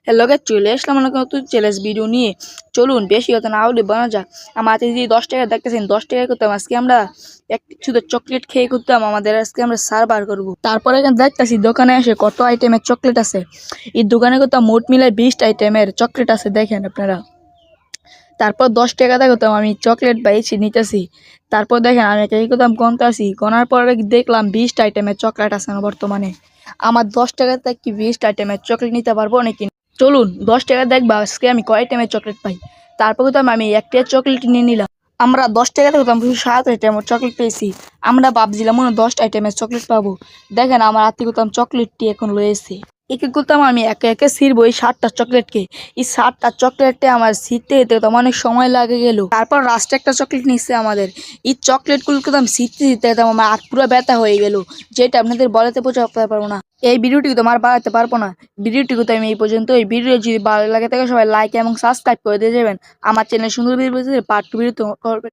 Hello guys, চলে আসলাম আমরা নতুন চ্যালেঞ্জ ভিডিও নিয়ে। চলুন বেশি কথা না হলে বানা যাক। আমার হাতে যে 10 টাকা দেখতেছেন, 10 টাকা করতাম আজকে আমরা শুধু চকলেট খেয়ে করতাম। আমাদের আজকে আমরা সার্ভার করবো। তারপরে এখানে দেখতেছি দোকানে এসে কত আইটেমের চকলেট আছে। এই দোকানে করতাম মোট মিলায় 20 আইটেমের চকলেট আছে, দেখেন আপনারা। তারপর 10 টাকা করতাম আমি চকলেট বাইছি নিতেছি। তারপর দেখেন আমি কি করতাম গনতে আসি, গনার পরে দেখলাম 20 আইটেমের চকলেট আছে না বর্তমানে। আমার 10 টাকাতে কি 20 আইটেমের চকলেট নিতে পারবো নাকি? চলুন 10 টাকা দেখবা আজকে আমি কয় আইটেমের চকলেট পাই। তারপর তো আমি একটা চকলেট নিয়ে নিলাম। আমরা 10 টাকাতে হতাম 7 আইটেমের চকলেট পেয়েছি। আমরা ভাবছিলাম মনে হয় 10 আইটেমের চকলেট পাবো। দেখেন আমার হাতে করতাম চকলেটটি এখন রয়েছে। একে করতাম আমি একে একে ছিঁড়বো এই 7টা চকলেটকে। এই 7টা চকলেটে আমার ছিঁড়তে যেতে তো অনেক সময় লাগে গেল। তারপর লাস্টে একটা চকলেট নিচ্ছে আমাদের। এই চকলেটগুলো করতাম ছিঁড়তে ছিঁড়তে একদম আমার হাত পুরো ব্যথা হয়ে গেল, যেটা আপনাদের বলাতে বোঝাতে পারবো না। এই ভিডিওটি তো আমার বাড়াতে পারবো না। ভিডিওটি তো আমি এই পর্যন্ত। এই ভিডিও যদি ভালো লাগে থাকে সবাই লাইক এবং সাবস্ক্রাইব করে দিয়ে যাবেন। আমার চ্যানেল সুন্দর ভিডিও পার্ট 2 ভিডিও করবেন।